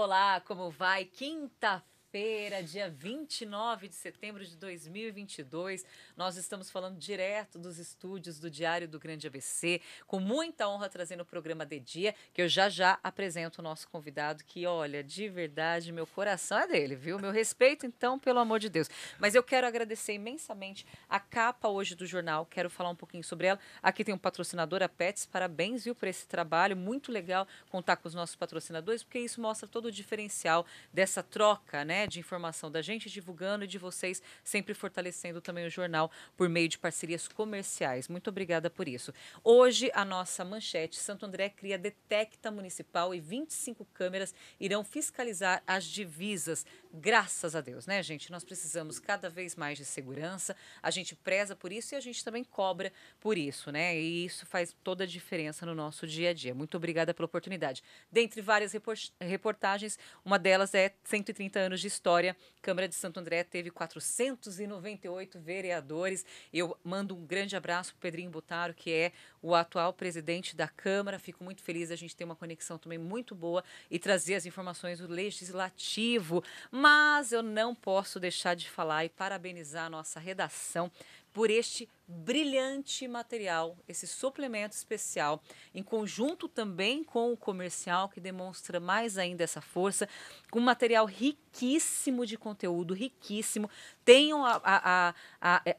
Olá, como vai? Quinta-feira, dia 29 de setembro de 2022. Nós estamos falando direto dos estúdios do Diário do Grande ABC, com muita honra trazendo o programa de dia, que eu já apresento o nosso convidado, que olha, de verdade, meu coração é dele, viu? Meu respeito, então, pelo amor de Deus. Mas eu quero agradecer imensamente a capa hoje do jornal, quero falar um pouquinho sobre ela. Aqui tem um patrocinador, a Pets, parabéns, viu, por esse trabalho, muito legal contar com os nossos patrocinadores, porque isso mostra todo o diferencial dessa troca, né, de informação da gente divulgando e de vocês sempre fortalecendo também o jornal por meio de parcerias comerciais. Muito obrigada por isso. Hoje, a nossa manchete, Santo André cria detecta municipal e 25 câmeras irão fiscalizar as divisas. Graças a Deus, né, gente? Nós precisamos cada vez mais de segurança, a gente preza por isso e a gente também cobra por isso, né? E isso faz toda a diferença no nosso dia a dia. Muito obrigada pela oportunidade. Dentre várias reportagens, uma delas é 130 anos de história. Câmara de Santo André teve 498 vereadores. Eu mando um grande abraço para o Pedrinho Butaro, que é o atual presidente da Câmara. Fico muito feliz a gente ter uma conexão também muito boa e trazer as informações do Legislativo. Mas eu não posso deixar de falar e parabenizar a nossa redação por este brilhante material, esse suplemento especial, em conjunto também com o comercial, que demonstra mais ainda essa força, com material riquíssimo de conteúdo, riquíssimo. Tenham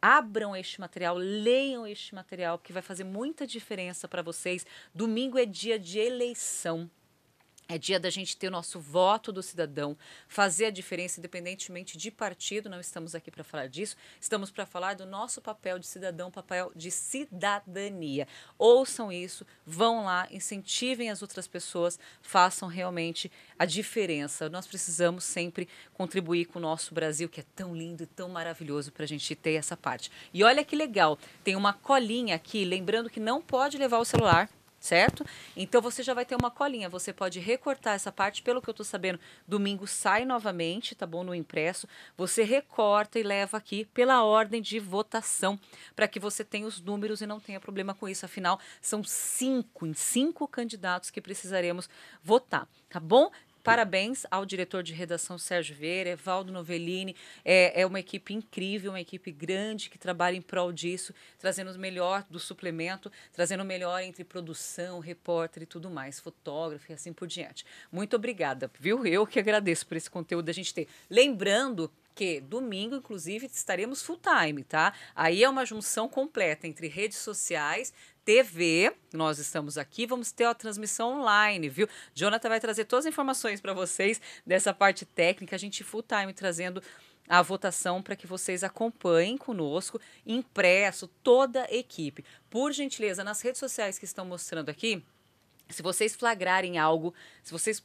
abram este material, leiam este material, que vai fazer muita diferença para vocês. Domingo é dia de eleição. É dia da gente ter o nosso voto do cidadão, fazer a diferença independentemente de partido. Não estamos aqui para falar disso, estamos para falar do nosso papel de cidadão, papel de cidadania. Ouçam isso, vão lá, incentivem as outras pessoas, façam realmente a diferença. Nós precisamos sempre contribuir com o nosso Brasil, que é tão lindo e tão maravilhoso, para a gente ter essa parte. E olha que legal, tem uma colinha aqui, lembrando que não pode levar o celular, certo? Então você já vai ter uma colinha, você pode recortar essa parte, pelo que eu tô sabendo, domingo sai novamente, tá bom, no impresso, você recorta e leva aqui pela ordem de votação, para que você tenha os números e não tenha problema com isso, afinal, são cinco candidatos que precisaremos votar, tá bom? Parabéns ao diretor de redação Sérgio Vieira, Evaldo Novellini, é uma equipe incrível, uma equipe grande que trabalha em prol disso, trazendo o melhor do suplemento, trazendo o melhor entre produção, repórter e tudo mais, fotógrafo e assim por diante. Muito obrigada, viu? Eu que agradeço por esse conteúdo da gente ter. Lembrando que domingo, inclusive, estaremos full time, tá? Aí é uma junção completa entre redes sociais, TV, nós estamos aqui, vamos ter a transmissão online, viu? Jonathan vai trazer todas as informações para vocês dessa parte técnica, a gente full time trazendo a votação para que vocês acompanhem conosco, impresso, toda a equipe. Por gentileza, nas redes sociais que estão mostrando aqui, se vocês flagrarem algo, se vocês...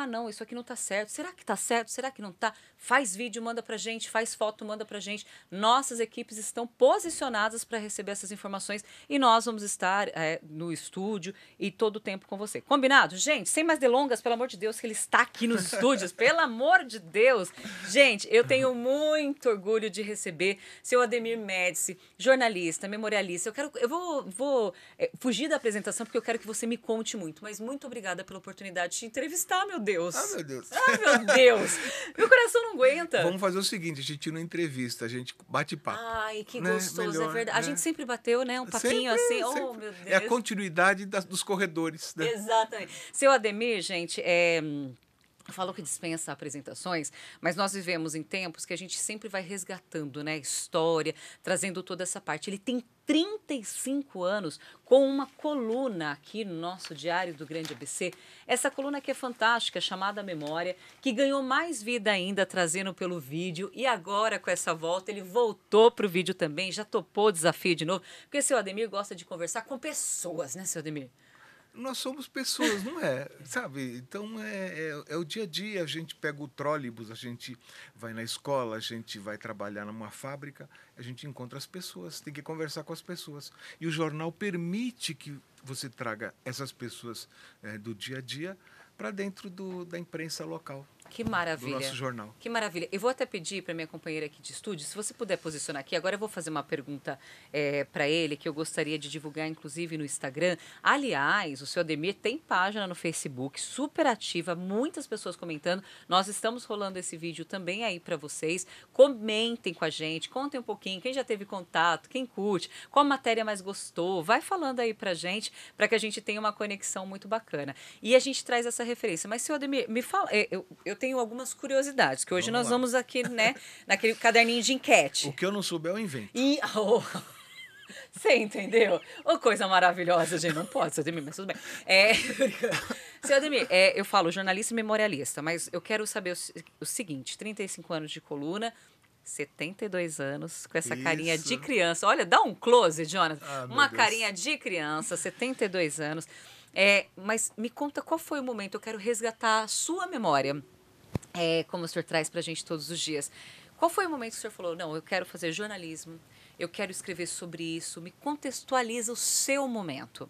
não, isso aqui não tá certo. Será que tá certo? Será que não tá? Faz vídeo, manda pra gente. Faz foto, manda pra gente. Nossas equipes estão posicionadas para receber essas informações e nós vamos estar no estúdio e todo o tempo com você. Combinado? Gente, sem mais delongas, pelo amor de Deus, que ele está aqui nos estúdios. Pelo amor de Deus. Gente, eu tenho muito orgulho de receber seu Ademir Médici, jornalista, memorialista. Eu vou fugir da apresentação porque eu quero que você me conte muito. Mas muito obrigada pela oportunidade de te entrevistar, meu Deus. Ah, meu Deus. Ah, meu Deus. Meu coração não aguenta. Vamos fazer o seguinte, a gente não entrevista, a gente bate papo. Ai, que Né? gostoso, Melhor, é verdade. A né? gente sempre bateu, né? Um papinho assim. Oh, Sempre. meu Deus. É a continuidade dos corredores. Né? Exatamente. Seu Ademir, gente, falou que dispensa apresentações, mas nós vivemos em tempos que a gente sempre vai resgatando, né, história, trazendo toda essa parte. Ele tem 35 anos com uma coluna aqui no nosso Diário do Grande ABC. Essa coluna que é fantástica, chamada Memória, que ganhou mais vida ainda trazendo pelo vídeo e agora com essa volta ele voltou para o vídeo também, já topou o desafio de novo, porque seu Ademir gosta de conversar com pessoas, né, seu Ademir? Nós somos pessoas, não é? Sabe? Então é o dia a dia. A gente pega o trólebus, a gente vai na escola, a gente vai trabalhar numa fábrica, a gente encontra as pessoas, tem que conversar com as pessoas. E o jornal permite que você traga essas pessoas do dia a dia para dentro da imprensa local. Que do maravilha. nosso jornal. Que maravilha. Eu vou até pedir para minha companheira aqui de estúdio, se você puder posicionar aqui. Agora eu vou fazer uma pergunta para ele, que eu gostaria de divulgar, inclusive, no Instagram. Aliás, o seu Ademir tem página no Facebook, super ativa, muitas pessoas comentando. Nós estamos rolando esse vídeo também aí para vocês. Comentem com a gente, contem um pouquinho, quem já teve contato, quem curte, qual matéria mais gostou. Vai falando aí pra gente, para que a gente tenha uma conexão muito bacana. E a gente traz essa referência. Mas, seu Ademir, me fala, eu tenho algumas curiosidades, que hoje nós vamos aqui, né, naquele caderninho de enquete. O que eu não souber, eu invento. E, você entendeu? Ô, coisa maravilhosa, gente. Não pode, seu Ademir, mas tudo bem. Seu Ademir, eu falo jornalista e memorialista, mas eu quero saber o seguinte: 35 anos de coluna, 72 anos, com essa carinha de criança. Olha, dá um close, Jonathan. Uma carinha de criança, 72 anos. Mas me conta qual foi o momento, eu quero resgatar a sua memória, como o senhor traz pra gente todos os dias. Qual foi o momento que o senhor falou, não, eu quero fazer jornalismo, eu quero escrever sobre isso, me contextualiza o seu momento.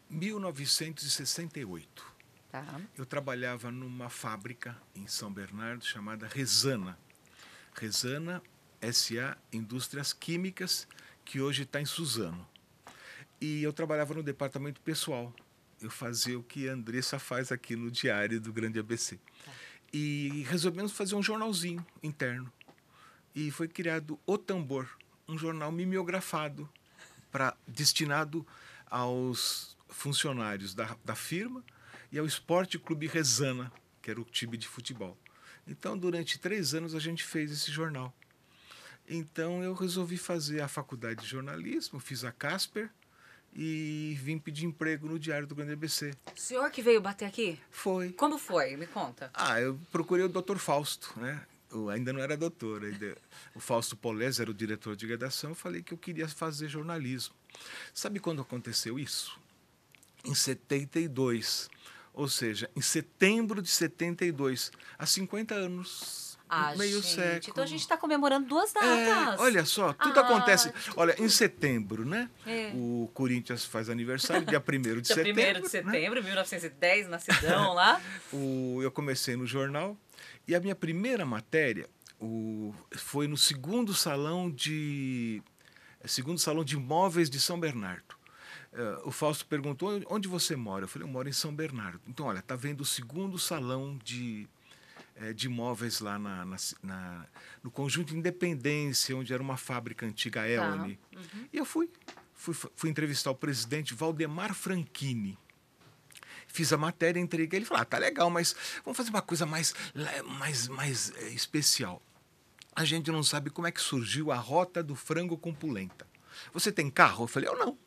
1968. Tá. Eu trabalhava numa fábrica em São Bernardo chamada Resana. Resana S.A. Indústrias Químicas, que hoje está em Suzano. E eu trabalhava no departamento pessoal. Eu fazia o que a Andressa faz aqui no Diário do Grande ABC. Tá. E resolvemos fazer um jornalzinho interno. E foi criado O Tambor, um jornal mimeografado, destinado aos funcionários da firma e ao Esporte Clube Resana, que era o time de futebol. Então, durante 3 anos, a gente fez esse jornal. Então, eu resolvi fazer a faculdade de jornalismo, fiz a Casper e vim pedir emprego no Diário do Grande ABC. O senhor que veio bater aqui? Foi. Como foi? Me conta. Eu procurei o Dr. Fausto, né? Eu ainda não era doutor. O Fausto Polese era o diretor de redação. Eu falei que eu queria fazer jornalismo. Sabe quando aconteceu isso? Em 72. Ou seja, em setembro de 72. Há 50 anos. Meio século. Então a gente está comemorando 2 datas. Olha só, tudo acontece. Olha, em setembro, né? O Corinthians faz aniversário, dia 1º de setembro. Dia 1º de setembro, né? 1910, nascidão lá. Eu comecei no jornal e a minha primeira matéria foi no segundo salão de imóveis de São Bernardo. O Fausto perguntou, onde você mora? Eu falei, eu moro em São Bernardo. Então, olha, tá vendo o segundo salão de imóveis lá no Conjunto Independência, onde era uma fábrica antiga, a Eone. Uhum. E eu fui entrevistar o presidente Valdemar Franchini. Fiz a matéria, entreguei. Ele falou, tá legal, mas vamos fazer uma coisa mais especial. A gente não sabe como é que surgiu a rota do frango com polenta. Você tem carro? Eu falei, eu não.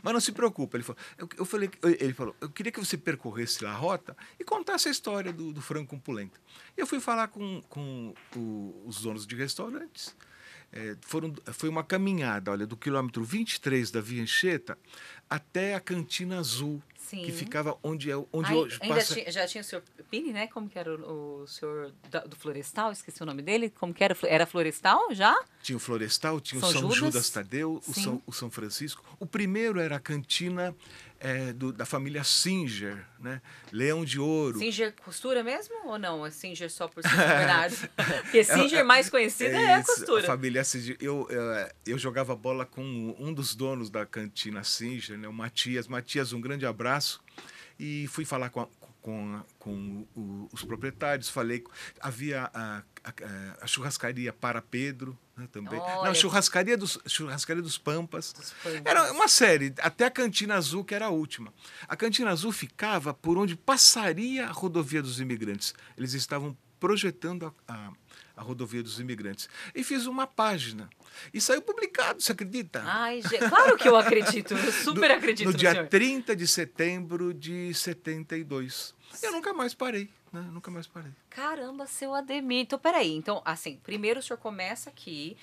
Mas não se preocupe. Ele falou, eu queria que você percorresse lá a rota e contasse a história do frango com polenta. E eu fui falar com os donos de restaurantes. Foi uma caminhada, olha, do quilômetro 23 da Via Anchieta até a Cantina Azul. Sim. Que ficava onde hoje passa... Já tinha o senhor Pini, né? Como que era o senhor do Florestal? Esqueci o nome dele. Como que era? Era Florestal já? Tinha o Florestal, tinha o São Judas Tadeu, o São Francisco. O primeiro era a cantina da família Singer, né? Leão de Ouro. Singer costura mesmo ou não? É Singer só por São Bernardo? Porque Singer mais conhecida é a costura. A família Singer. Eu jogava bola com um dos donos da cantina Singer, né? O Matias. Matias, um grande abraço. E fui falar com os proprietários, havia a churrascaria Para Pedro, né, também. Não, churrascaria dos Pampas. Era uma série, até a Cantina Azul, que era a última. A Cantina Azul ficava por onde passaria a rodovia dos imigrantes. Eles estavam projetando a rodovia dos imigrantes. E fiz uma página. E saiu publicado, você acredita? Ai, claro que eu acredito, eu super acredito no dia senhor. 30 de setembro de 72. Eu nunca mais parei, né? Nunca mais parei. Caramba, seu Ademir. Então, peraí. Então, assim, primeiro o senhor começa aqui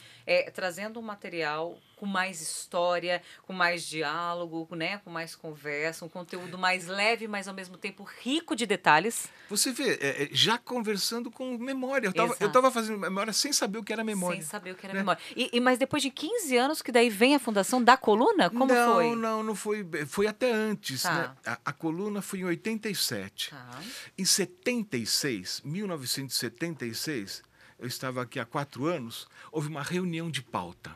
trazendo um material com mais história, com mais diálogo, né? Com mais conversa, um conteúdo mais leve, mas ao mesmo tempo rico de detalhes. Você vê, já conversando com memória. Eu estava fazendo memória sem saber o que era memória. Sem saber o que era memória. Mas depois de 15 anos que daí vem a fundação da coluna? Como foi? Não foi. Foi até antes. Tá. Né? A coluna foi em 87. Tá. Em 76, 1976, eu estava aqui há 4 anos, houve uma reunião de pauta.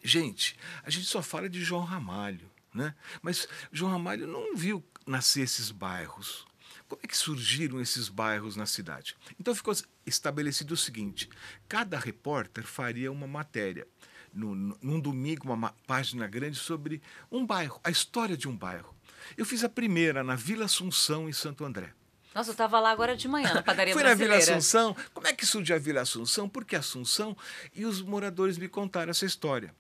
Gente, a gente só fala de João Ramalho, né? Mas João Ramalho não viu nascer esses bairros. Como é que surgiram esses bairros na cidade? Então ficou estabelecido o seguinte: cada repórter faria uma matéria num domingo, uma página grande sobre um bairro, a história de um bairro. Eu fiz a primeira na Vila Assunção, em Santo André. Nossa, eu tava lá agora de manhã, na padaria Fui na Vila brasileira. Assunção. Como é que surgiu a Vila Assunção? Por que Assunção? E os moradores me contaram essa história.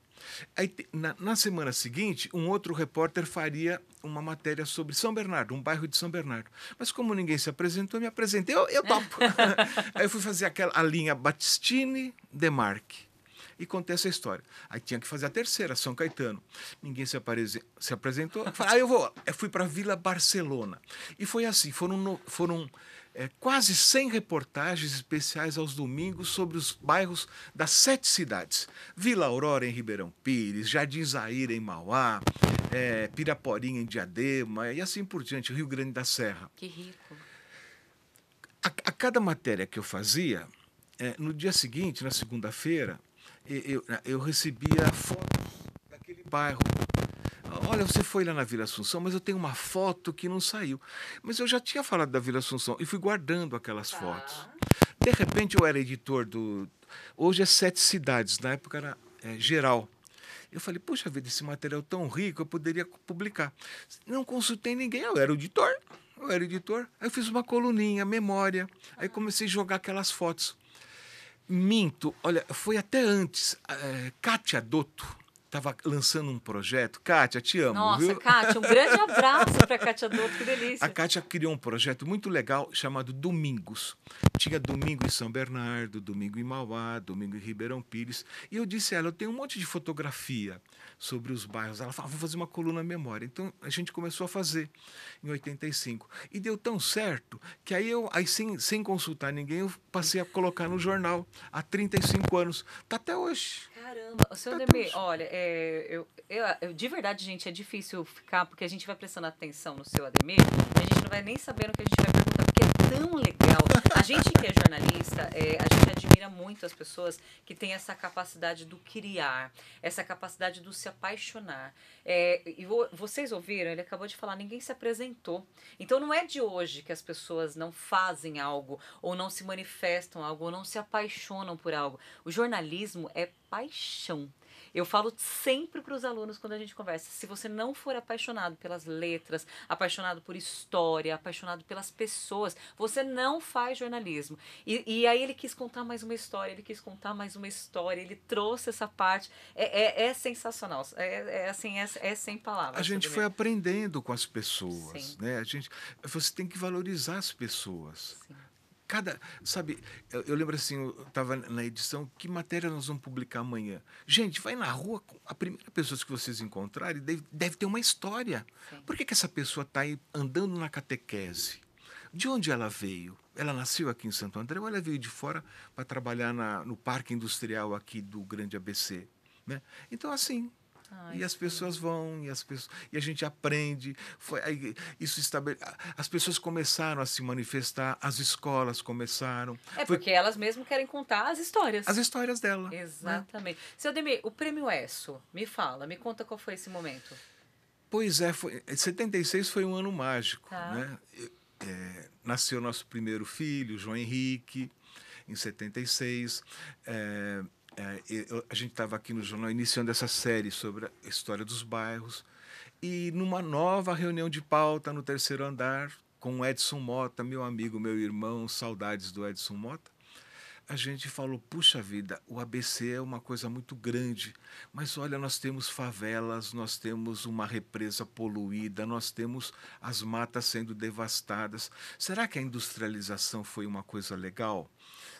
Aí, na semana seguinte, um outro repórter faria uma matéria sobre São Bernardo, um bairro de São Bernardo. Mas como ninguém se apresentou, eu me apresentei, eu topo. Aí eu fui fazer a linha Battistini Demarque. E contei essa história. Aí tinha que fazer a terceira, São Caetano. Ninguém se apresentou. Aí eu fui para a Vila Barcelona. E foi assim, foram quase 100 reportagens especiais aos domingos sobre os bairros das 7 cidades. Vila Aurora, em Ribeirão Pires, Jardim Zaira, em Mauá, Piraporinha, em Diadema, e assim por diante, Rio Grande da Serra. Que rico. A cada matéria que eu fazia, no dia seguinte, na segunda-feira, eu recebia fotos daquele bairro. Olha, você foi lá na Vila Assunção, mas eu tenho uma foto que não saiu. Mas eu já tinha falado da Vila Assunção e fui guardando aquelas fotos. De repente eu era editor do... Hoje é 7 cidades, na época era geral. Eu falei, puxa vida, esse material tão rico, eu poderia publicar. Não consultei ninguém, eu era editor. Aí eu fiz uma coluninha, memória. Aí comecei a jogar aquelas fotos. Minto, olha, foi até antes. Kátia Dotto estava lançando um projeto. Kátia, te amo, Nossa, viu? Kátia, um grande abraço para Kátia Dotto, que A delícia. Kátia criou um projeto muito legal chamado Domingos. Tinha domingo em São Bernardo, domingo em Mauá, domingo em Ribeirão Pires. E eu disse a ela, eu tenho um monte de fotografia sobre os bairros. Ela falou, vou fazer uma coluna memória. Então a gente começou a fazer em 85. E deu tão certo que aí sem consultar ninguém, eu passei a colocar no jornal há 35 anos. Tá até hoje. Caramba, o seu Tá Demir, até hoje. olha, de verdade, gente, é difícil ficar, porque a gente vai prestando atenção no seu Ademir, a gente não vai nem sabendo o que a gente vai perguntar, porque é tão legal. A gente que é jornalista, a gente admira muito as pessoas que têm essa capacidade do criar, essa capacidade do se apaixonar. Vocês ouviram, ele acabou de falar, ninguém se apresentou. Então não é de hoje que as pessoas não fazem algo, ou não se manifestam algo, ou não se apaixonam por algo. O jornalismo é paixão. Eu falo sempre para os alunos quando a gente conversa, se você não for apaixonado pelas letras, apaixonado por história, apaixonado pelas pessoas, você não faz jornalismo. E aí ele quis contar mais uma história, ele trouxe essa parte, é sensacional, é sem A palavras. gente foi aprendendo com as pessoas, Sim, né? Você tem que valorizar as pessoas. sim. Sabe, eu lembro assim, eu estava na edição, que matéria nós vamos publicar amanhã? Gente, vai na rua, a primeira pessoa que vocês encontrarem deve ter uma história. Sim. Por que essa pessoa está aí andando na catequese? De onde ela veio? Ela nasceu aqui em Santo André ou ela veio de fora para trabalhar no parque industrial aqui do Grande ABC? Né? Então, assim, Ai, e as sim. pessoas vão, e a gente aprende. As pessoas começaram a se manifestar, as escolas começaram. Foi Porque elas mesmo querem contar as as histórias. histórias dela. Né? Exatamente. Seu Demir, o prêmio ESSO, me fala, me conta qual foi esse momento. Pois é, 76 foi um ano mágico. Tá. Né? Nasceu nosso primeiro filho, João Henrique, em 76. A gente estava aqui no jornal iniciando essa série sobre a história dos bairros. E numa nova reunião de pauta no terceiro andar, com o Edson Mota, meu amigo, meu irmão, saudades do Edson Mota, a gente falou, puxa vida, o ABC é uma coisa muito grande, mas olha, nós temos favelas, nós temos uma represa poluída, nós temos as matas sendo devastadas. Será que a industrialização foi uma coisa legal?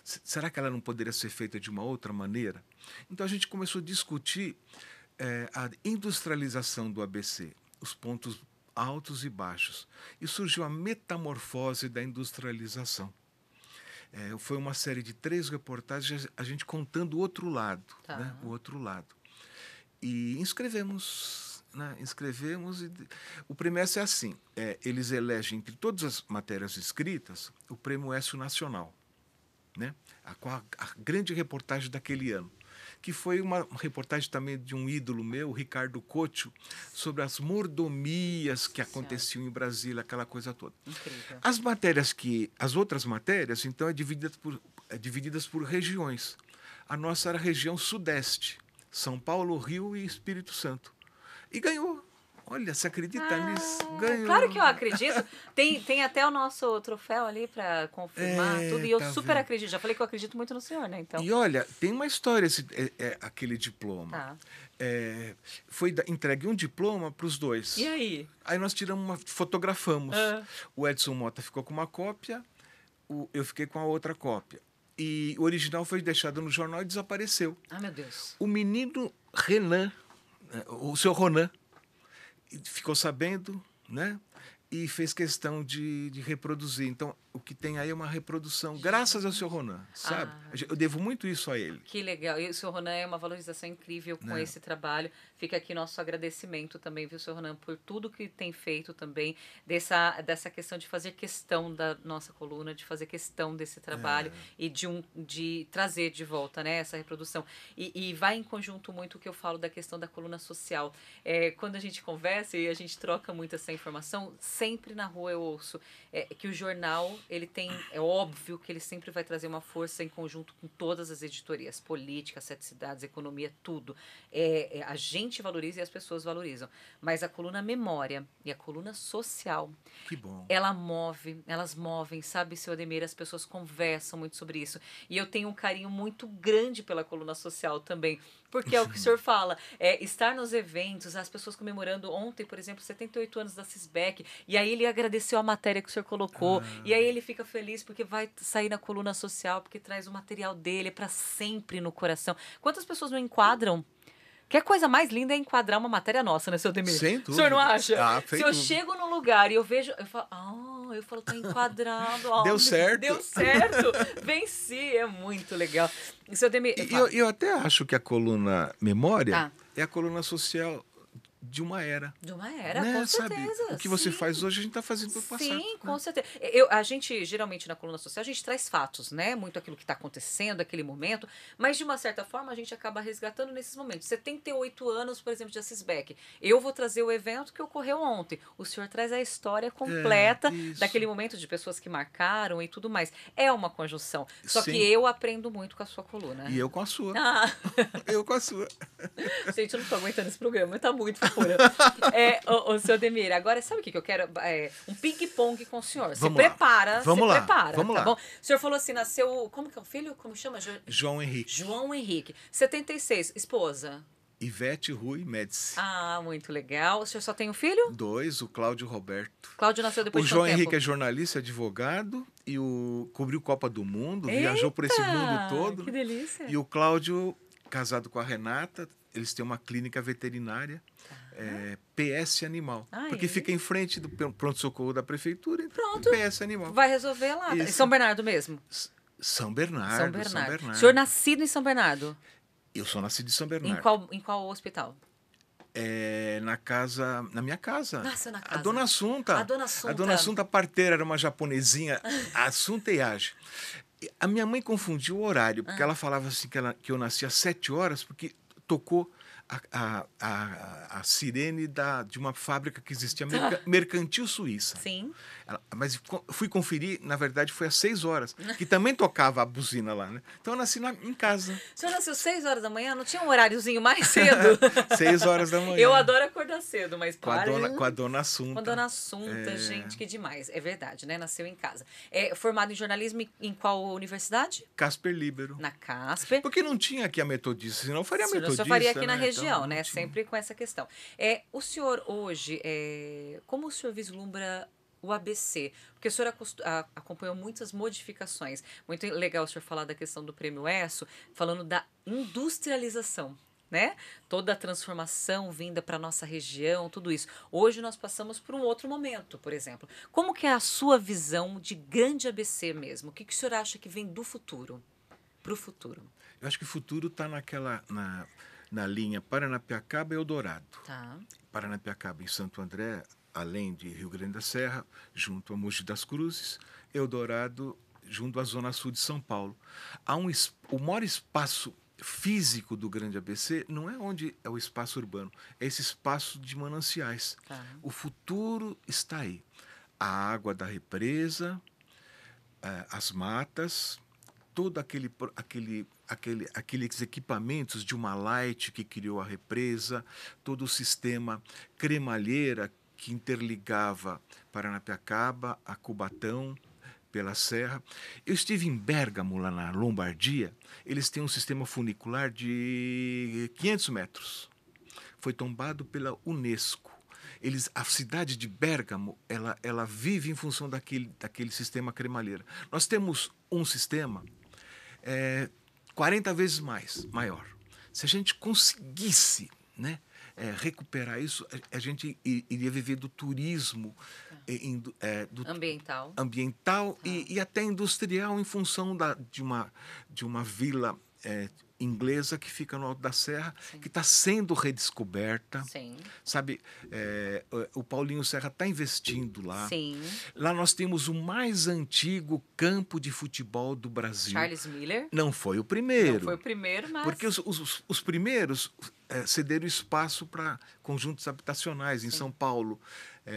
Será que ela não poderia ser feita de uma outra maneira? Então a gente começou a discutir a industrialização do ABC, os pontos altos e baixos, e surgiu a metamorfose da industrialização. Foi uma série de 3 reportagens, a gente contando o outro lado, Tá. né? O outro lado. E inscrevemos né, inscrevemos. O prêmio ESSO é assim, eles elegem entre todas as matérias escritas o prêmio ESSO Nacional, né? A grande reportagem daquele ano, que foi uma reportagem também de um ídolo meu, Ricardo Couto, sobre as mordomias que aconteciam em Brasília, aquela coisa toda. Incrível. As outras matérias, então, divididas por regiões. A nossa era a região Sudeste, São Paulo, Rio e Espírito Santo. E ganhou. Olha, você acredita nisso? Ganhou. Claro que eu acredito. Tem até o nosso troféu ali para confirmar tudo. E eu Tá super vendo? acredito. Já falei que eu acredito muito no senhor, né? Então. E olha, tem uma história aquele diploma. Tá. Foi entregue um diploma para os dois. E aí? Aí nós fotografamos. Ah. O Edson Mota ficou com uma cópia, eu fiquei com a outra cópia. E o original foi deixado no jornal e desapareceu. Ah, meu Deus. O menino Renan, o seu Ronan, ficou sabendo, né? E fez questão de reproduzir. Então, o que tem aí é uma reprodução, graças ao seu Ronan, sabe? Eu devo muito isso a ele. Que legal. E o seu Ronan é uma valorização incrível com esse trabalho. Fica aqui nosso agradecimento também, viu, seu Ronan, por tudo que tem feito também, dessa questão de fazer questão da nossa coluna, de fazer questão desse trabalho e de trazer de volta, né, essa reprodução. E vai em conjunto muito o que eu falo da questão da coluna social. Quando a gente conversa e a gente troca muito essa informação, sempre na rua eu ouço que o jornal, ele tem, é óbvio que ele sempre vai trazer uma força em conjunto com todas as editorias, política, Sete Cidades, economia, tudo. A gente valoriza e as pessoas valorizam. Mas a coluna memória e a coluna social, que bom. Elas movem, sabe, seu Ademir? As pessoas conversam muito sobre isso. E eu tenho um carinho muito grande pela coluna social também, porque é o que o senhor fala, estar nos eventos, as pessoas comemorando ontem, por exemplo, 78 anos da Sisbec, e aí ele agradeceu a matéria que o senhor colocou, e aí ele fica feliz porque vai sair na coluna social, porque traz o material dele para sempre no coração. Quantas pessoas não enquadram? Que a coisa mais linda é enquadrar uma matéria nossa, né, seu Ademir? Sem dúvida. O senhor não acha? Se eu chego num lugar e eu vejo, eu falo, tá enquadrado. Deu certo. Deu certo. Venci, é muito legal. Seu Ademir... Eu até acho que a coluna memória é a coluna social de uma era. De uma era, né? com certeza. Sabe? O que você faz hoje, a gente está fazendo para o passado. Sim, com né? certeza. A gente, geralmente, na coluna social, a gente traz fatos, né? Muito aquilo que está acontecendo, aquele momento, mas, de uma certa forma, a gente acaba resgatando nesses momentos. 78 anos, por exemplo, de Sisbec. Eu vou trazer o evento que ocorreu ontem. O senhor traz a história completa daquele momento de pessoas que marcaram e tudo mais. É uma conjunção. Só Sim. que eu aprendo muito com a sua coluna. E eu com a sua. Eu com a sua. Gente, eu não tô aguentando esse programa, tá muito fofura. O seu Ademir, agora sabe o que eu quero? Um ping-pong com o senhor. Vamos se lá. prepara, Vamos se lá. prepara, Vamos tá lá. bom? O senhor falou assim, nasceu, como que é o filho? Como chama? João Henrique. João Henrique. 76, esposa? Ivete Rui Médici. Ah, muito legal. O senhor só tem um filho? 2, o Cláudio Roberto. Cláudio nasceu depois O de João quanto Henrique tempo? é jornalista, advogado, e cobriu Copa do Mundo, viajou por esse mundo todo. Que delícia. E o Cláudio, casado com a Renata, eles têm uma clínica veterinária, PS Animal. Porque fica em frente do pronto-socorro da prefeitura, então Pronto. PS Animal. Vai resolver lá. Em Isso. São Bernardo mesmo? São Bernardo. O senhor nascido em São Bernardo? Eu sou nascido em São Bernardo. Em qual hospital? Na minha casa. Nasceu na casa. A Dona Assunta. A Dona Assunta. A Dona Assunta parteira era uma japonesinha, Assunta Yage. A minha mãe confundiu o horário, porque ela falava assim que eu nasci às 7 horas, porque tocou a sirene de uma fábrica que existia, Mercantil Suíça. Sim. Mas fui conferir, na verdade, foi às 6 horas, que também tocava a buzina lá, né? Então eu nasci em casa. O senhor nasceu 6 horas da manhã? Não tinha um horáriozinho mais cedo? 6 horas da manhã. Eu adoro acordar cedo, mas com a Dona Assunta. Com a Dona Assunta, gente, que demais. É verdade, né? Nasceu em casa. Formado em jornalismo em qual universidade? Casper Líbero. Na Casper. Porque não tinha aqui a metodista, senão eu faria a metodista. O senhor faria aqui na região, então, né? Sempre com essa questão. O senhor hoje, como o senhor vislumbra o ABC? Porque o senhor acompanhou muitas modificações. Muito legal o senhor falar da questão do Prêmio ESSO, falando da industrialização, né? Toda a transformação vinda para a nossa região, tudo isso. Hoje nós passamos por um outro momento, por exemplo. Como que é a sua visão de grande ABC mesmo? O que o senhor acha que vem do futuro? Para o futuro? Eu acho que o futuro está na linha Paranapiacaba e Eldorado. Tá. Paranapiacaba em Santo André, além de Rio Grande da Serra, junto a Mogi das Cruzes, Eldorado junto à Zona Sul de São Paulo. O maior espaço físico do Grande ABC não é onde é o espaço urbano, é esse espaço de mananciais. Tá. O futuro está aí. A água da represa, as matas, todo aqueles equipamentos de uma Light que criou a represa, todo o sistema cremalheira que interligava Paranapiacaba a Cubatão pela serra. Eu estive em Bérgamo, lá na Lombardia. Eles têm um sistema funicular de 500 metros. Foi tombado pela Unesco. A cidade de Bérgamo, ela vive em função daquele sistema cremalheira. Nós temos um sistema 40 vezes maior. Se a gente conseguisse, né, recuperar isso, a gente iria viver do turismo ambiental e até industrial, em função de uma vila inglesa que fica no Alto da Serra, sim, que está sendo redescoberta. Sim. Sabe, o Paulinho Serra está investindo lá. Sim. Lá nós temos o mais antigo campo de futebol do Brasil. Charles Miller? Não foi o primeiro. Não foi o primeiro, mas... Porque os primeiros cederam espaço para conjuntos habitacionais em, sim, São Paulo,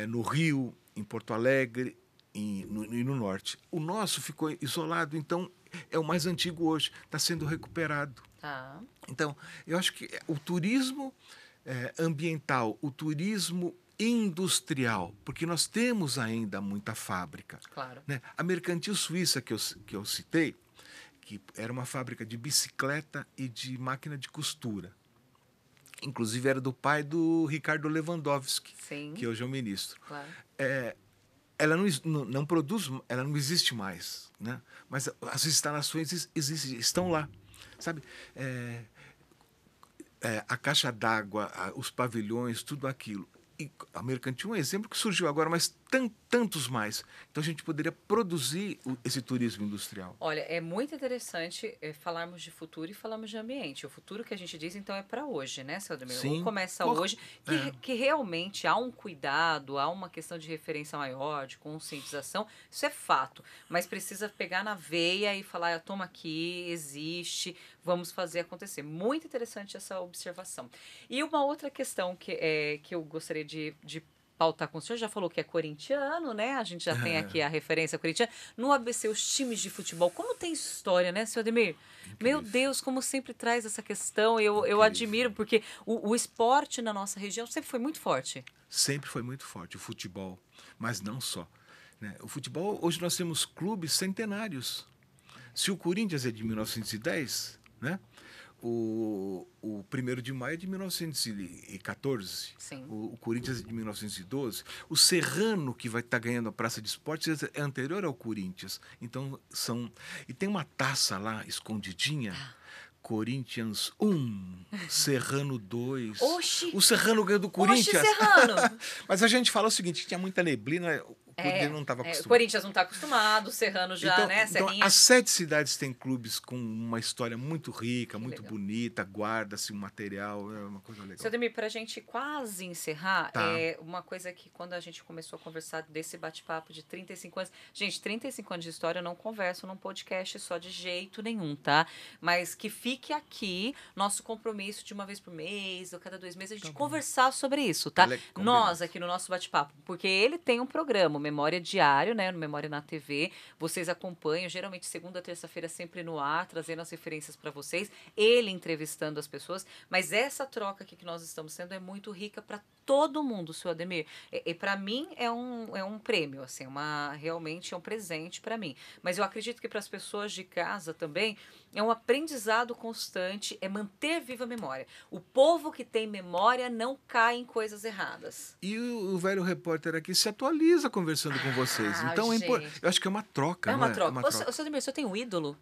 no Rio, em Porto Alegre e no Norte. O nosso ficou isolado, então é o mais antigo hoje, está sendo recuperado. Tá. Então, eu acho que o turismo ambiental, o turismo industrial, porque nós temos ainda muita fábrica. Claro. Né? A Mercantil Suíça que eu citei, que era uma fábrica de bicicleta e de máquina de costura. Inclusive era do pai do Ricardo Lewandowski, sim, que hoje é o ministro. Claro. Ela não produz, ela não existe mais, né? Mas as instalações estão lá, sabe? A caixa d'água, os pavilhões, tudo aquilo. E a Mercantil é um exemplo que surgiu agora, mas tantos mais. Então a gente poderia produzir esse turismo industrial. Olha, é muito interessante falarmos de futuro e falarmos de ambiente. O futuro que a gente diz, então, é para hoje, né, seu Ademir? Sim. Começa hoje, que realmente há um cuidado, há uma questão de referência maior, de conscientização, isso é fato. Mas precisa pegar na veia e falar, toma aqui, existe, vamos fazer acontecer. Muito interessante essa observação. E uma outra questão que eu gostaria de pautar com o senhor, já falou que é corintiano, né? A gente já tem aqui a referência corintiana. No ABC, os times de futebol, como tem história, né, senhor Ademir? Incrível. Meu Deus, como sempre traz essa questão. Eu admiro, porque o esporte na nossa região sempre foi muito forte. Sempre foi muito forte, o futebol. Mas não só. Né? O futebol, hoje nós temos clubes centenários. Se o Corinthians é de 1910, né? O 1º de maio é de 1914. Sim. O Corinthians é de 1912. O Serrano, que vai estar ganhando a Praça de Esportes, é anterior ao Corinthians. Então, e tem uma taça lá, escondidinha. Corinthians 1, Serrano 2. Oxi! O Serrano ganhou do Corinthians. Oxi, Serrano! Mas a gente fala o seguinte, tinha muita neblina... O Corinthians não estava acostumado. O Corinthians não está acostumado, o Serrano já, então, né? Então, as 7 cidades têm clubes com uma história muito rica, muito legal, bonita, guarda-se um material, é uma coisa legal. Seu Ademir, para a gente quase encerrar, uma coisa que quando a gente começou a conversar desse bate-papo de 35 anos... Gente, 35 anos de história eu não converso num podcast só de jeito nenhum, tá? Mas que fique aqui nosso compromisso de uma vez por mês ou cada 2 meses a gente conversar sobre isso, tá? Nós aqui no nosso bate-papo, porque ele tem um programa, Memória Diário, né, no Memória na TV. Vocês acompanham, geralmente segunda, terça-feira, sempre no ar, trazendo as referências para vocês, ele entrevistando as pessoas, mas essa troca aqui que nós estamos tendo é muito rica para todo mundo, seu Ademir. E para mim é um prêmio, assim, realmente é um presente para mim. Mas eu acredito que para as pessoas de casa também é um aprendizado constante, é manter viva a memória. O povo que tem memória não cai em coisas erradas. E o velho repórter aqui se atualiza conversando com vocês. Então, eu acho que é uma troca. É uma troca. Ô, seu Ademir, você tem um ídolo?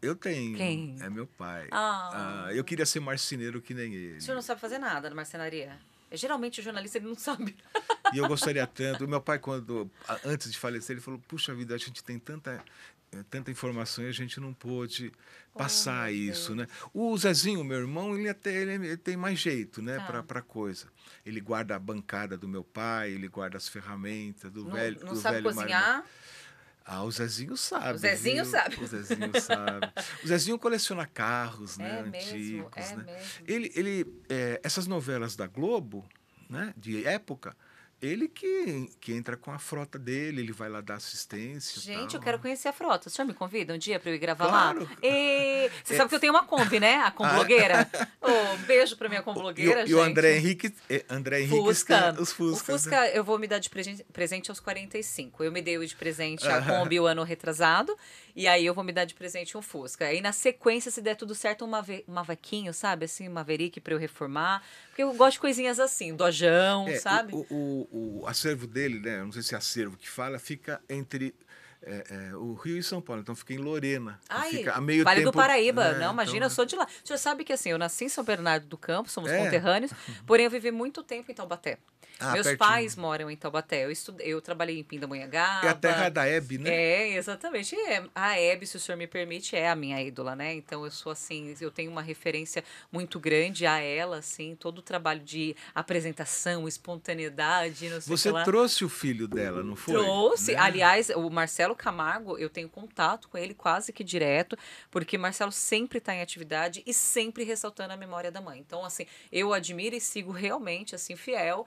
Eu tenho. Quem? É meu pai. Ah. Eu queria ser marceneiro que nem ele. O senhor não sabe fazer nada na marcenaria? Geralmente o jornalista ele não sabe. E eu gostaria tanto. O meu pai, antes de falecer, ele falou: puxa vida, a gente tem tanta informação e a gente não pôde Oh, meu passar isso, né? Deus. O Zezinho, meu irmão, ele tem mais jeito, né, Tá. para coisa. Ele guarda a bancada do meu pai, ele guarda as ferramentas Não, não do sabe velho marmão. cozinhar? Ah, o Zezinho O sabe, Zezinho viu? sabe. O Zezinho sabe. O Zezinho coleciona carros, né, É mesmo, antigos, é né? mesmo. Essas novelas da Globo, né, de época, ele que entra com a frota dele, ele vai lá dar assistência e Gente, eu tal. quero conhecer a frota. O senhor me convida um dia para eu ir gravar lá? Claro. E você É, sabe que eu tenho uma Kombi, né? A ah, Komblogueira. Oh, beijo para minha Komblogueira, e o gente. André Henrique tem Fusca. os O Fuscas, né? Fusca eu vou me dar de presente aos 45. Eu me dei de presente a Ah, Kombi o ano retrasado. E aí eu vou me dar de presente um Fusca. Aí na sequência, se der tudo certo, uma vaquinho, sabe? Assim, uma Maverick para eu reformar. Porque eu gosto de coisinhas assim, dojão, sabe? o acervo dele, né? Não sei se é acervo que fala, fica entre o Rio e São Paulo. Então fica em Lorena. Então Ai, fica a meio Vale do tempo, Paraíba. né? Não, imagina, eu Então, sou de lá. O senhor sabe que assim, eu nasci em São Bernardo do Campo, somos é. conterrâneos, porém eu vivi muito tempo em Taubaté. Ah, Meus pertinho. pais moram em Taubaté. Eu trabalhei em É a terra Pindamonhangaba. da Hebe, né? É, exatamente. A Hebe, se o senhor me permite, é a minha ídola, né? Então eu sou assim, eu tenho uma referência muito grande a ela, assim, todo o trabalho de apresentação, espontaneidade, não sei o que Você lá. trouxe o filho dela, não foi? Trouxe, Né? aliás, o Marcelo Camargo, eu tenho contato com ele quase que direto, porque Marcelo sempre está em atividade e sempre ressaltando a memória da mãe. Então, assim, eu admiro e sigo realmente, assim, fiel,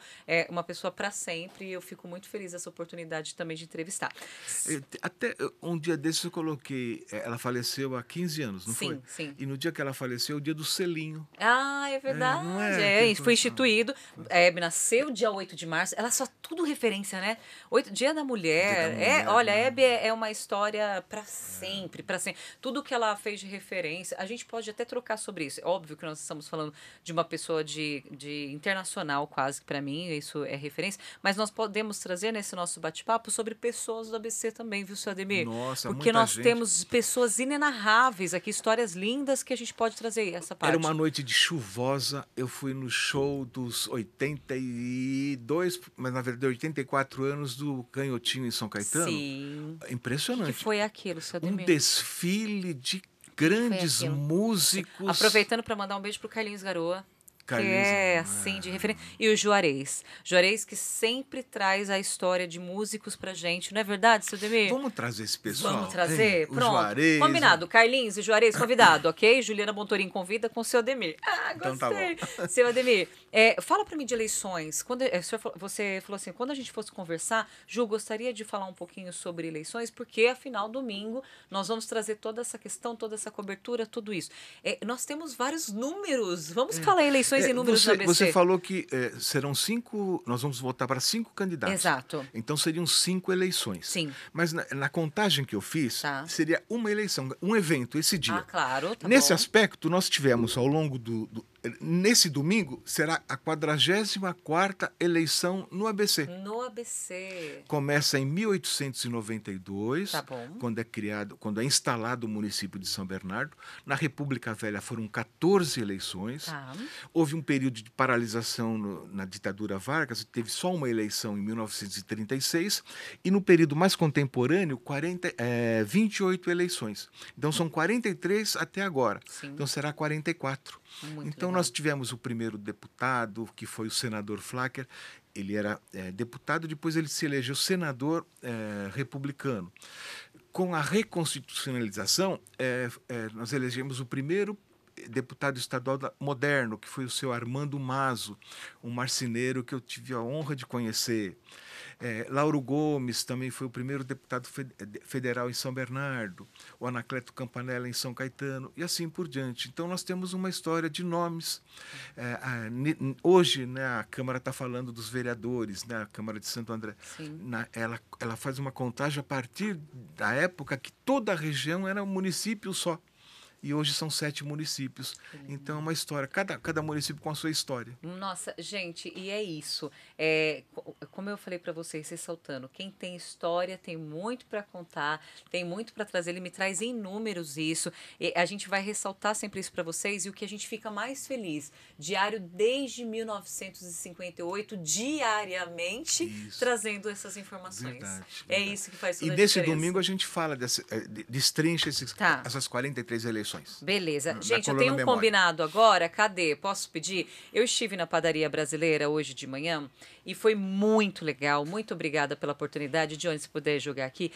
uma pessoa para sempre, e eu fico muito feliz dessa oportunidade também de entrevistar. Até um dia desses eu coloquei, ela faleceu há 15 anos, não foi? Sim, sim. E no dia que ela faleceu, é o dia do selinho. Ah, é Não verdade. é É, aquele isso foi coisa. instituído. A Hebe nasceu dia 8 de março. Ela só tudo referência, né? Dia da Dia da mulher. mulher, Olha, a né? Hebe é uma história para sempre, para sempre. Tudo que ela fez de referência, a gente pode até trocar sobre isso. É óbvio que nós estamos falando de uma pessoa de internacional, quase que para mim, isso é referência, mas nós podemos trazer nesse nosso bate-papo sobre pessoas do ABC também, viu, seu Ademir? Nossa, Porque muita nós gente. temos pessoas inenarráveis aqui, histórias lindas que a gente pode trazer essa Era uma parte. noite de chuvosa, eu fui no show dos 82, mas na verdade 84 anos do Canhotinho em São Caetano. Sim. O que Impressionante. foi aquilo, seu Um Ademir? desfile de O que foi grandes aquilo? músicos. Aproveitando para mandar um beijo pro Carlinhos Garoa, que Carlinhos. é assim de referência. E o Juarez. Juarez que sempre traz a história de músicos pra gente, não é verdade, seu Ademir? Vamos trazer esse Vamos pessoal, hein? trazer? O Pronto. Juarez. Combinado. Carlinhos e Juarez convidado, ok? Juliana Bontorim convida com o seu Ademir. Ah, Então tá bom. gostei. Seu Ademir, fala para mim de eleições. Você falou assim, quando a gente fosse conversar, Ju, gostaria de falar um pouquinho sobre eleições, porque afinal, domingo, nós vamos trazer toda essa questão, toda essa cobertura, tudo isso. Nós temos vários números. Vamos falar eleições e números no Você ABC. falou que serão 5. Nós vamos votar para 5 candidatos. Exato. Então seriam 5 eleições. Sim. Mas na contagem que eu fiz, Tá. seria uma eleição, um evento esse Ah, dia. claro, tá Nesse bom. aspecto, nós tivemos ao longo nesse domingo, será a 44ª eleição no ABC. No ABC. Começa em 1892, Tá bom. quando é instalado o município de São Bernardo. Na República Velha foram 14 eleições. Tá. Houve um período de paralisação na ditadura Vargas, teve só uma eleição em 1936, e no período mais contemporâneo, 28 eleições. Então são 43 até agora. Sim. Então será 44. Muito Então legal. nós tivemos o primeiro deputado, que foi o senador Flacker. Ele era deputado, depois ele se elegeu senador republicano. Com a reconstitucionalização, nós elegemos o primeiro deputado estadual moderno, que foi o seu Armando Mazo, um marceneiro que eu tive a honra de conhecer. Lauro Gomes também foi o primeiro deputado federal em São Bernardo, o Anacleto Campanella em São Caetano, e assim por diante. Então nós temos uma história de nomes. Hoje, né, a Câmara está falando dos vereadores, né, a Câmara de Santo André. Ela faz uma contagem a partir da época que toda a região era um município só. e hoje são 7 municípios. Então é uma história, cada município com a sua história. Nossa, gente, e é isso. Como eu falei para vocês, ressaltando, quem tem história tem muito para contar, tem muito para trazer. Ele me traz em números isso. E a gente vai ressaltar sempre isso para vocês. E o que a gente fica mais feliz, diário desde 1958, diariamente, Isso. trazendo essas informações. Verdade, É verdade. isso que faz toda E a nesse diferença. domingo a gente fala, destrincha Tá. essas 43 eleições. Beleza. Na Gente, eu coluna tenho um Memória. combinado agora. Cadê? Posso pedir? Eu estive na Padaria Brasileira hoje de manhã e foi muito legal. Muito obrigada pela oportunidade. Johnny, se puder jogar aqui,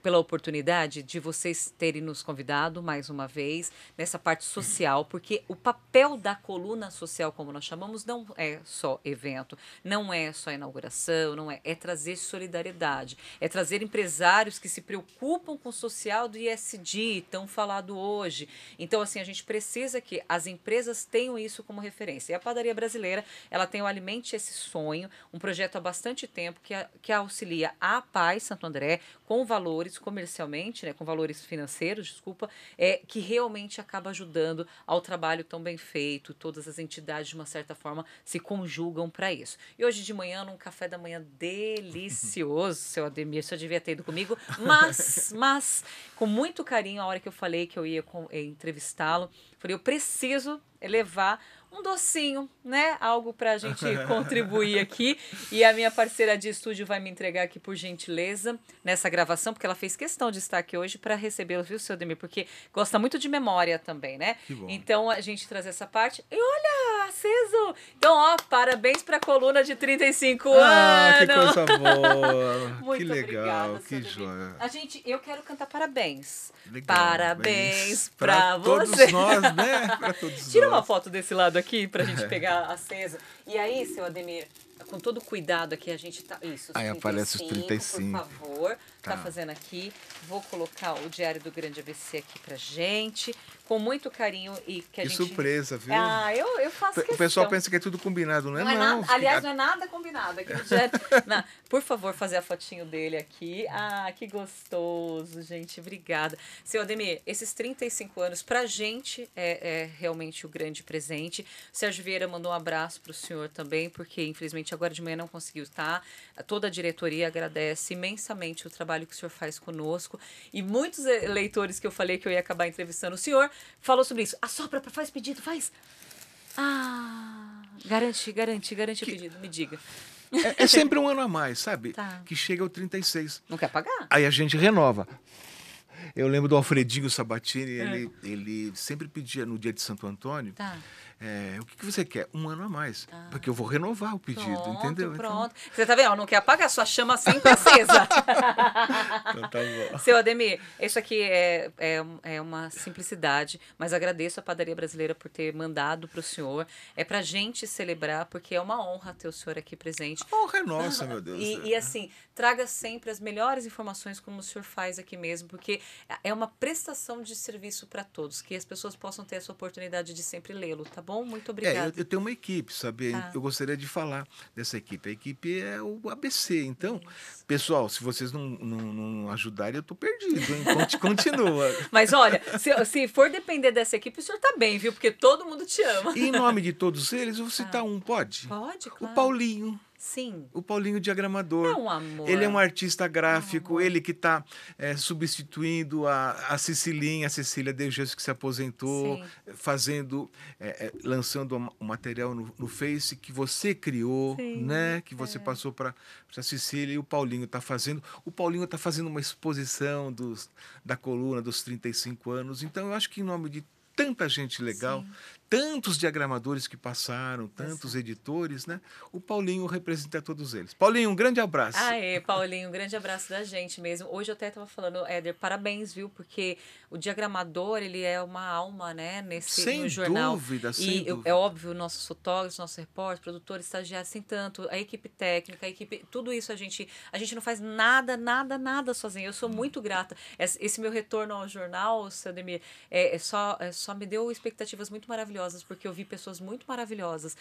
pela oportunidade de vocês terem nos convidado mais uma vez nessa parte social, porque o papel da coluna social, como nós chamamos, não é só evento, não é só inauguração, não é. É trazer solidariedade, é trazer empresários que se preocupam com o social do ISD, tão falado hoje. Então, assim, a gente precisa que as empresas tenham isso como referência. E a Padaria Brasileira, ela tem o Alimente Esse Sonho, um projeto há bastante tempo que auxilia a Paz Santo André com valores comercialmente, né, com valores financeiros, desculpa, que realmente acaba ajudando ao trabalho tão bem feito. Todas as entidades, de uma certa forma, se conjugam para isso. E hoje de manhã, num café da manhã delicioso, seu Ademir, você devia ter ido comigo, mas com muito carinho, a hora que eu falei que eu ia entrevistá-lo, falei, eu preciso levar um docinho, né? Algo pra gente contribuir aqui. E a minha parceira de estúdio vai me entregar aqui, por gentileza, nessa gravação, porque ela fez questão de estar aqui hoje para recebê-lo, viu, seu Ademir? Porque gosta muito de memória também, né? Que bom. Então a gente traz essa parte. E olha, aceso! Então, ó, parabéns pra coluna de 35 anos! Que coisa boa! Muito que legal, obrigada, que seu Ademir. joia. Eu quero cantar parabéns. Legal, Parabéns pra pra todos você. nós, né? Pra todos Tira uma nós. foto desse lado aqui pra gente pegar acesa. E aí, seu Ademir, com todo cuidado aqui, a gente tá. Isso, os Aí aparece os 35. por favor. Tá Tá. fazendo aqui. Vou colocar o Diário do Grande ABC aqui pra gente. Com muito carinho e que a Que gente. surpresa, viu? Ah, eu faço questão. O pessoal pensa que é tudo combinado, não é? Não é Não. nada, aliás, não é nada combinado. Aqui no diário. Não, por favor, fazer a fotinho dele aqui. Ah, que gostoso, gente. Obrigada. Seu Ademir, esses 35 anos, pra gente, é realmente o grande presente. Sérgio Vieira mandou um abraço pro senhor também, porque infelizmente agora de manhã não conseguiu estar. Toda a diretoria agradece imensamente o trabalho que o senhor faz conosco. E muitos leitores que eu falei que eu ia acabar entrevistando o senhor, falou sobre isso. Assopra, faz pedido, faz. Ah, garante o pedido, me diga. É sempre um ano a mais, sabe? Tá. Que chega ao 36. Não quer pagar? Aí a gente renova. Eu lembro do Alfredinho Sabatini, ele sempre pedia no dia de Santo Antônio, Tá. o que você quer? Um ano a mais, porque eu vou renovar o pedido, entendeu? Pronto. Você tá vendo? Não quer apagar, sua chama sempre acesa. Então tá bom. Seu Ademir, isso aqui é uma simplicidade, mas agradeço a Padaria Brasileira por ter mandado para o senhor. É pra gente celebrar, porque é uma honra ter o senhor aqui presente. A honra é nossa, meu Deus. E assim, traga sempre as melhores informações como o senhor faz aqui mesmo, porque é uma prestação de serviço para todos, que as pessoas possam ter essa oportunidade de sempre lê-lo, tá bom? Muito obrigada. Eu tenho uma equipe, sabe? Tá. Eu gostaria de falar dessa equipe. A equipe é o ABC. Então, pessoal, se vocês não ajudarem, eu tô perdido, hein? Continua. Mas olha, se for depender dessa equipe, o senhor tá bem, viu? Porque todo mundo te ama. E em nome de todos eles, eu vou citar um, pode? Pode, claro. O Paulinho. Sim. O Paulinho Diagramador. É um amor. Ele é um artista gráfico, amor. ele que está substituindo a Cecilinha, a Cecília De Jesus, que se aposentou, Sim. fazendo, lançando um material no Face que você criou, Sim, né? Que você passou para a Cecília, e o Paulinho está fazendo. O Paulinho está fazendo uma exposição da coluna dos 35 anos. Então, eu acho que em nome de tanta gente legal, tantos diagramadores que passaram, tantos editores, né? O Paulinho representa todos eles. Paulinho, um grande abraço. Aê, Paulinho, um grande abraço da gente mesmo. Hoje eu até estava falando, Éder, parabéns, viu? Porque o diagramador, ele é uma alma, né? No jornal. Sem dúvida. É óbvio, nossos fotógrafos, nossos repórteres, produtores, estagiários, sem tanto, a equipe técnica, a equipe, tudo isso a gente não faz nada sozinho. Eu sou muito grata. Esse meu retorno ao jornal, seu Ademir, só me deu expectativas muito maravilhosas maravilhosas, porque eu vi pessoas muito maravilhosas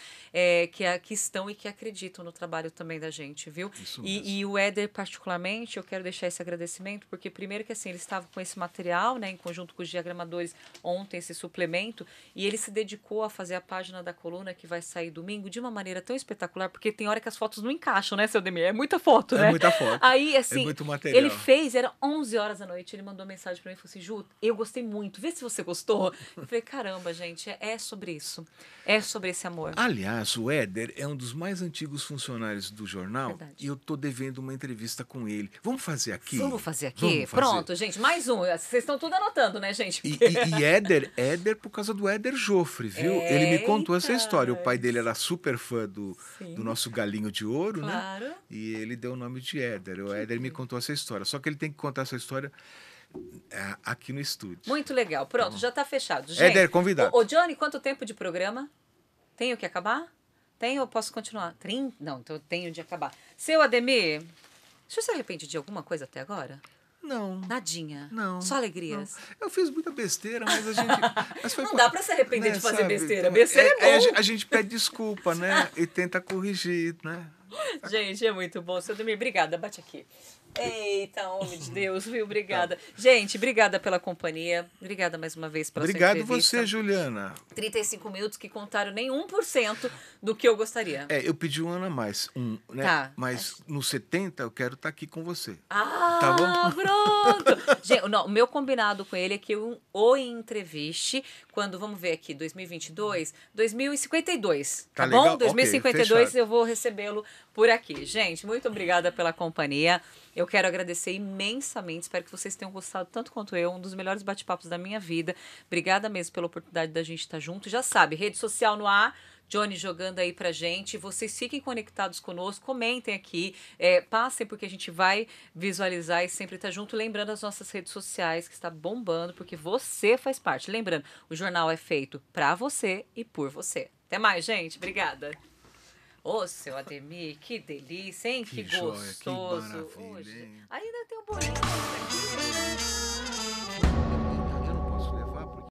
que aqui estão e que acreditam no trabalho também da gente, viu? Isso mesmo. E o Éder, particularmente, eu quero deixar esse agradecimento, porque primeiro que assim, ele estava com esse material, né, em conjunto com os diagramadores, ontem, esse suplemento, e ele se dedicou a fazer a página da coluna que vai sair domingo de uma maneira tão espetacular, porque tem hora que as fotos não encaixam, né, seu Demir? É muita foto, né? É muita foto. Aí, assim, É muito material. ele fez, era 11 horas da noite, ele mandou mensagem pra mim e falou assim, Ju, eu gostei muito, vê se você gostou. Eu falei, caramba, gente, é sobre isso. É sobre esse amor. Aliás, o Éder é um dos mais antigos funcionários do jornal. Verdade. E eu tô devendo uma entrevista com ele. Vamos fazer aqui? Vamos fazer aqui? Vamos fazer. Pronto, gente, mais um. Vocês estão tudo anotando, né, gente? E Éder por causa do Éder Joffre, viu? Ele me contou essa Eita, história. O pai dele era super fã Sim. do nosso galinho de ouro, Claro. né? E ele deu o nome de Éder. O Éder me contou essa história. Só que ele tem que contar essa história aqui no estúdio. Muito legal. Pronto, já tá fechado. Gente, Éder, convidado. Ô, Johnny, quanto tempo de programa? Tenho que acabar? Tenho ou posso continuar? 30? Não, então eu tenho de acabar. Seu Ademir, o senhor se arrepende de alguma coisa até agora? Não. Nadinha. Não. Só alegrias. Não. Eu fiz muita besteira, mas a gente. Mas foi Não dá pra se arrepender de fazer sabe? besteira. Então, Besteira é bom. a gente pede desculpa, né? E tenta corrigir, né? Gente, é muito bom. Seu Ademir, obrigada. Bate aqui. Eita, homem de Deus, viu? Obrigada. Gente, obrigada pela companhia. Obrigada mais uma vez pela Obrigado sua entrevista. você, Juliana. 35 minutos que contaram nem 1% do que eu gostaria. Eu pedi um ano a mais, né? Tá. Mas no 70 eu quero estar aqui com você. Ah, Tá bom? pronto! Gente, não, o meu combinado com ele é que eu o entreviste quando, vamos ver aqui, 2022, 2052, tá legal? bom? Ok, 2052 fechado. eu vou recebê-lo por aqui. Gente, muito obrigada pela companhia. Eu quero agradecer imensamente, espero que vocês tenham gostado tanto quanto eu, um dos melhores bate-papos da minha vida. Obrigada mesmo pela oportunidade da gente estar junto. Já sabe, rede social no ar, Johnny jogando aí pra gente. Vocês fiquem conectados conosco, comentem aqui, passem porque a gente vai visualizar e sempre estar junto. Lembrando as nossas redes sociais, que está bombando, porque você faz parte. Lembrando, o jornal é feito pra você e por você. Até mais, gente. Obrigada. Ô, seu Ademir, que delícia, hein? Que joia, que gostoso. maravilha, Hoje. hein? Ainda tem um bolinho aqui.